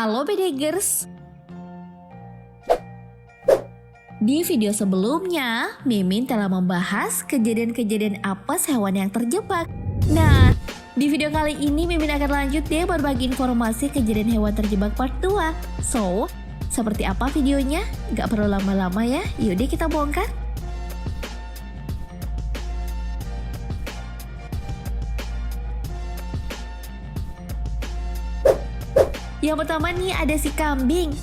Halo Bedegers. Di video sebelumnya, Mimin telah membahas kejadian-kejadian apes hewan yang terjebak. Nah, di video kali ini Mimin akan lanjut deh berbagi informasi kejadian hewan terjebak part 2. So, seperti apa videonya? Gak perlu lama-lama ya, yaudah kita bongkar. Yang pertama nih ada si kambing.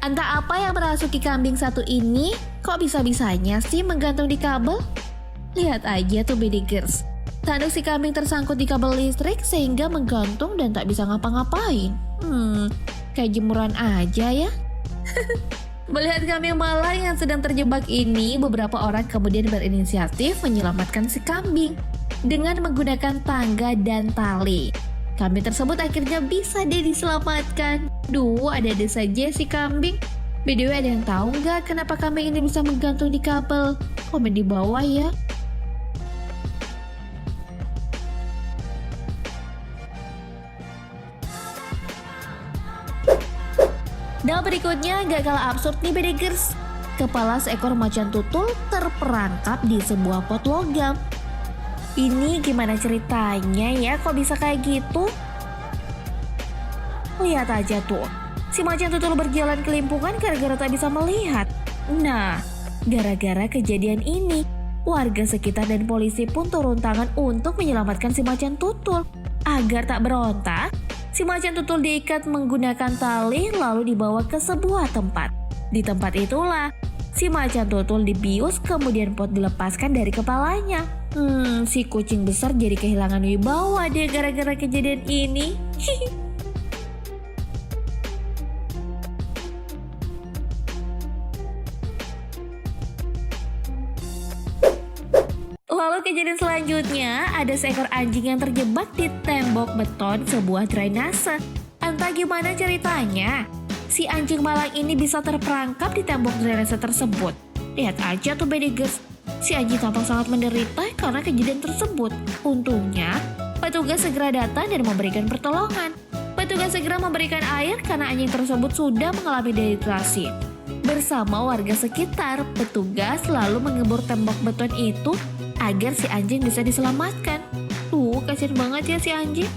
Entah apa yang merasuki kambing satu ini, kok bisa-bisanya sih menggantung di kabel? Lihat aja tuh Bedegers. Tanduk si kambing tersangkut di kabel listrik sehingga menggantung dan tak bisa ngapa-ngapain. Kayak jemuran aja ya. Melihat kambing malang yang sedang terjebak ini, beberapa orang kemudian berinisiatif menyelamatkan si kambing dengan menggunakan tangga dan tali. Kambing tersebut akhirnya bisa deh diselamatkan. Duh, ada-ada saja si kambing. BTW ada yang tahu nggak kenapa kambing ini bisa menggantung di kabel? Komen di bawah ya. Dan berikutnya gak kalah absurd nih Bedegers. Kepala seekor macan tutul terperangkap di sebuah pot logam. Ini gimana ceritanya ya, kok bisa kayak gitu? Lihat aja tuh, si macan tutul berjalan kelimpungan gara-gara tak bisa melihat. Nah, gara-gara kejadian ini, warga sekitar dan polisi pun turun tangan untuk menyelamatkan si macan tutul. Agar tak berontak, si macan tutul diikat menggunakan tali lalu dibawa ke sebuah tempat. Di tempat itulah, si macan tutul dibius kemudian pot dilepaskan dari kepalanya. Si kucing besar jadi kehilangan wibawa deh gara-gara kejadian ini. Lalu kejadian selanjutnya, ada seekor anjing yang terjebak di tembok beton sebuah drainase. Entah gimana ceritanya, si anjing malang ini bisa terperangkap di tembok drainase tersebut. Lihat aja tuh Bedegers. Si anjing tampak sangat menderita karena kejadian tersebut. Untungnya, petugas segera datang dan memberikan pertolongan. Petugas segera memberikan air karena anjing tersebut sudah mengalami dehidrasi. Bersama warga sekitar, petugas lalu mengebor tembok beton itu agar si anjing bisa diselamatkan. Tuh, kasihan banget ya si anjing.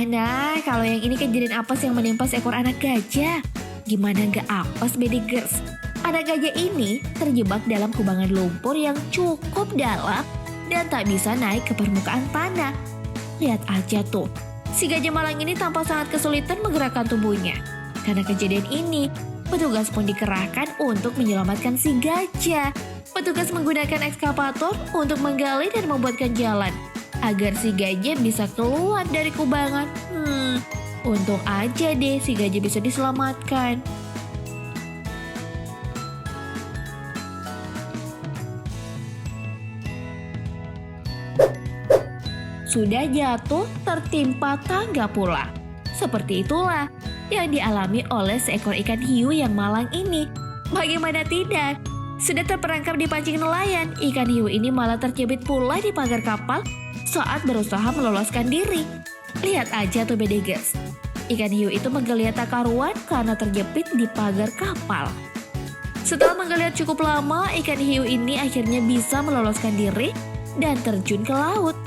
Nah, kalau yang ini kejadian apes yang menimpa seekor anak gajah. Gimana nggak apes Bedegers? Anak gajah ini terjebak dalam kubangan lumpur yang cukup dalam dan tak bisa naik ke permukaan tanah. Lihat aja tuh, si gajah malang ini tampak sangat kesulitan menggerakkan tubuhnya. Karena kejadian ini, petugas pun dikerahkan untuk menyelamatkan si gajah. Petugas menggunakan ekskavator untuk menggali dan membuatkan jalan agar si gajah bisa keluar dari kubangan. Untung aja deh si gajah bisa diselamatkan. Sudah jatuh tertimpa tangga pula. Seperti itulah yang dialami oleh seekor ikan hiu yang malang ini. Bagaimana tidak? Sudah terperangkap di pancing nelayan, ikan hiu ini malah terjepit pula di pagar kapal saat berusaha meloloskan diri. Lihat aja tuh Bedegers. Ikan hiu itu menggeliat tak karuan karena terjepit di pagar kapal. Setelah menggeliat cukup lama, ikan hiu ini akhirnya bisa meloloskan diri dan terjun ke laut.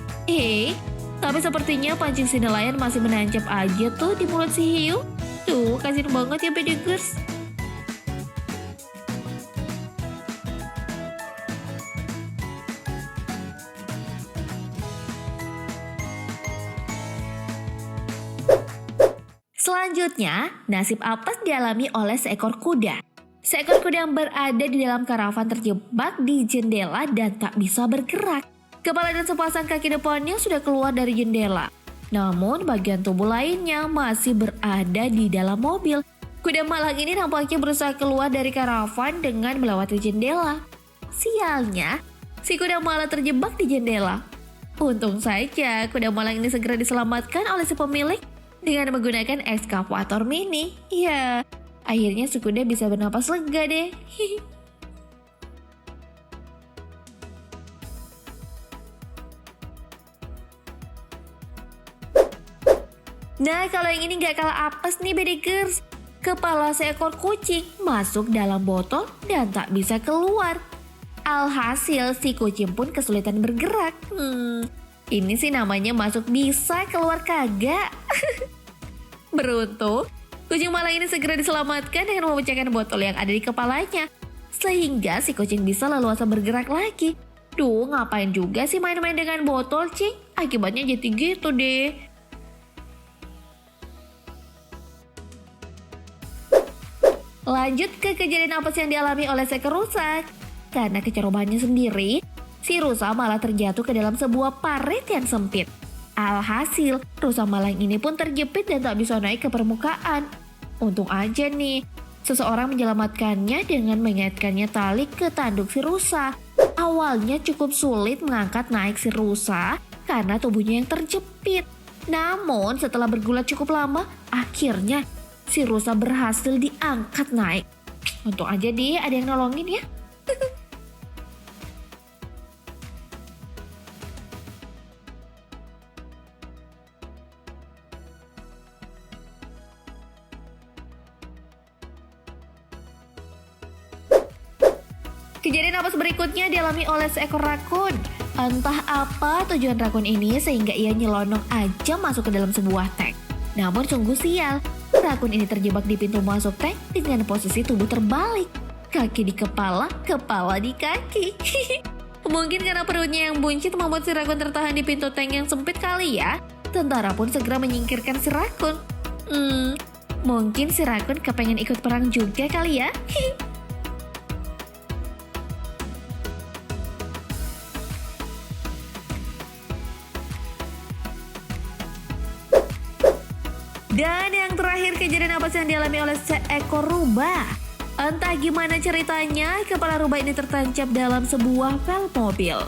Tapi sepertinya pancing si nelayan masih menancap aja tuh di mulut si hiu. Tuh, kasihan banget ya Bedegers. Selanjutnya, nasib apes dialami oleh seekor kuda. Seekor kuda yang berada di dalam karavan terjebak di jendela dan tak bisa bergerak. Kepala dan sepasang kaki depannya sudah keluar dari jendela. Namun bagian tubuh lainnya masih berada di dalam mobil. Kuda malang ini nampaknya berusaha keluar dari karavan dengan melewati jendela. Sialnya, si kuda malang terjebak di jendela. Untung saja kuda malang ini segera diselamatkan oleh si pemilik dengan menggunakan ekskavator mini. Ya, akhirnya si kuda bisa bernapas lega deh. Nah, kalau yang ini nggak kalah apes nih Bedegers. Kepala seekor kucing masuk dalam botol dan tak bisa keluar. Alhasil si kucing pun kesulitan bergerak. Ini sih namanya masuk bisa keluar kagak. Beruntung, kucing malang ini segera diselamatkan dengan memecahkan botol yang ada di kepalanya. Sehingga si kucing bisa leluasa bergerak lagi. Duh, ngapain juga sih main-main dengan botol, Cing? Akibatnya jadi gitu deh. Lanjut ke kejadian apa sih yang dialami oleh seekor rusa. Karena kecerobohannya sendiri, si rusa malah terjatuh ke dalam sebuah parit yang sempit. Alhasil, rusa malang ini pun terjepit dan tak bisa naik ke permukaan. Untung aja nih, seseorang menyelamatkannya dengan mengaitkannya tali ke tanduk si rusa. Awalnya cukup sulit mengangkat naik si rusa karena tubuhnya yang terjepit. Namun setelah bergulat cukup lama, akhirnya si rusa berhasil diangkat naik. Untung aja deh ada yang nolongin ya. Kejadian apa berikutnya dialami oleh seekor rakun. Entah apa tujuan rakun ini sehingga ia nyelonong aja masuk ke dalam sebuah tank. Namun sungguh sial, rakun ini terjebak di pintu masuk tank dengan posisi tubuh terbalik. Kaki di kepala, kepala di kaki. Mungkin karena perutnya yang buncit membuat si rakun tertahan di pintu tank yang sempit kali ya. Tentara pun segera menyingkirkan si rakun. Mungkin si rakun kepengen ikut perang juga kali ya. Dan yang terakhir kejadian apa sih yang dialami oleh seekor rubah. Entah gimana ceritanya, kepala rubah ini tertancap dalam sebuah velg mobil.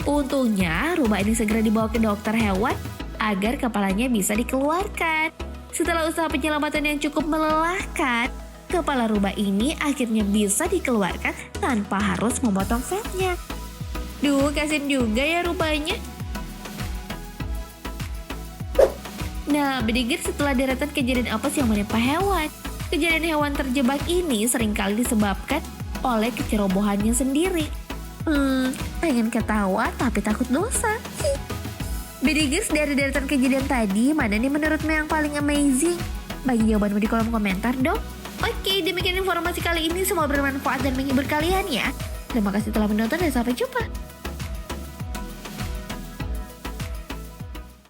Untungnya rubah ini segera dibawa ke dokter hewan agar kepalanya bisa dikeluarkan. Setelah usaha penyelamatan yang cukup melelahkan, kepala rubah ini akhirnya bisa dikeluarkan tanpa harus memotong velgnya. Duh, kasian juga ya rubahnya. Nah, Bedegers, setelah deretan kejadian apa sih yang menimpa hewan? Kejadian hewan terjebak ini seringkali disebabkan oleh kecerobohannya sendiri. Pengen ketawa tapi takut dosa. Bedegers, dari deretan kejadian tadi, mana nih menurutmu yang paling amazing? Bagi jawabanmu di kolom komentar dong. Oke, demikian informasi kali ini. Semoga bermanfaat dan menghibur kalian ya. Terima kasih telah menonton dan sampai jumpa.